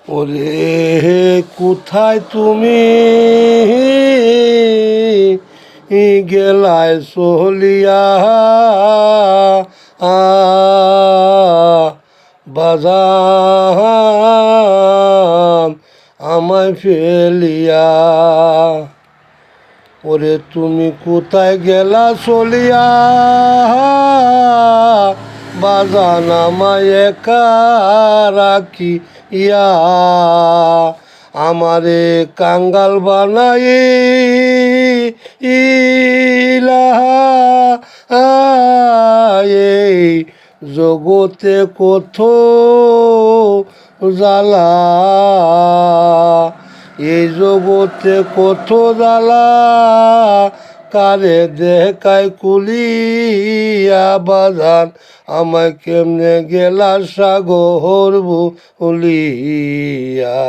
ওরে কোথায় তুমি গেলায় চলিয়া বাজান আমায় ফেলিয়া। ওরে তুমি কোথায় গেলা চলিয়া বাজান আমায় একা রাখিয়া। আমারে কাঙ্গাল বানাই এই জগতে কত জ্বালা, এই জগতে কত জ্বালা কারে দেখায় কুলিয়া। বাজান আমায় কেমনে গেলা সাগর বলিয়া।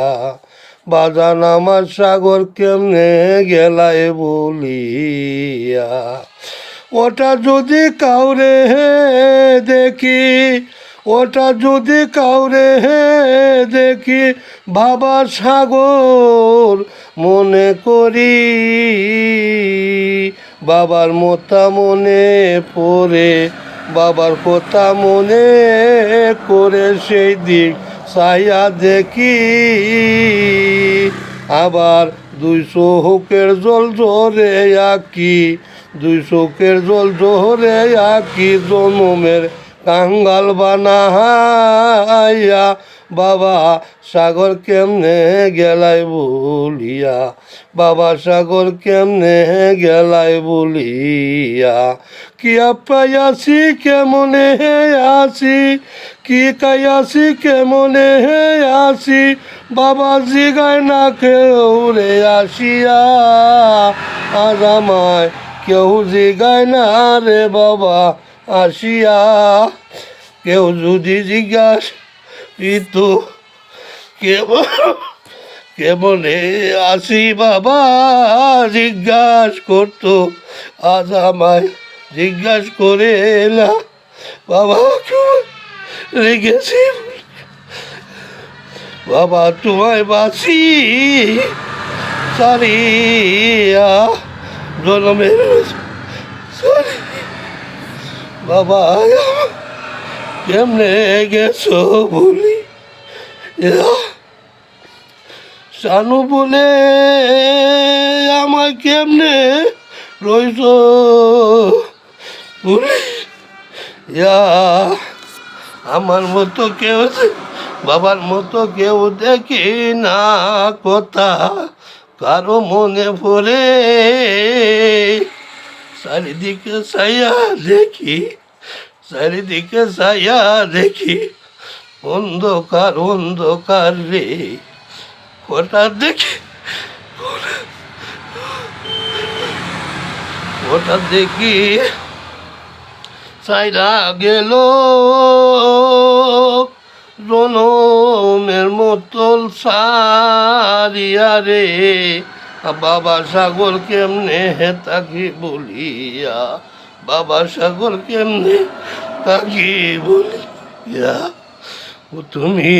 বাজান আমার সাগর কেমনে গেলায় বলিয়া। ওটা যদি কাউরে দেখি, ওটা যদি কাউরে দেখি বাবা সাগর মনে করি। বাবার মতা মনে পড়ে, বাবার কথা মনে করে সেই দিক ছায়া দেখি। আবার দুই চোখের জল ঝরে আঁকি, দুই চোখের জল ঝরে আঁকি জনমের কাঙ্গাল বানাইয়া। বাবা সাগর কেমনে গেলাই বলিয়া, বাবা সাগর কেমনে গেলাই বলিয়া। কি পাইয়াছি কেমনে আছি, কি কাইয়াছি কেমনে আছি বাবা জিগায় না কেউ রে আসিয়া। আজ আমায় কেউ জিগায় না রে বাবা আসিয়া। কেউ যদি জিজ্ঞাসিত কেমনে আসি বাবা জিজ্ঞাস করতো, আজ আমায় জিজ্ঞাস করে না বাবা রেগেছি। বাবা তোমায় বাঁচি সারিয়া জনমের সারি। বাবা কেমনে গেছো বলি, শানু বলে আমায় কেমনে রইছ বলি। আমার মতো কেউ, বাবার মতো কেউ দেখি না কথা কারো মনে পড়ে। চারিদিকে ছায়া দেখি, চারিদিকে ছায়া দেখি অন্ধকার অন্ধকার রে। হঠাৎ দেখি, হঠাৎ দেখি ছাইরা গেল জনমের মতল সারিয়া রে। বাবা সাগর কেমনে তাকি বলিয়া, বাবা সাগর কেমনে তাকি বলিয়া। ও তুমি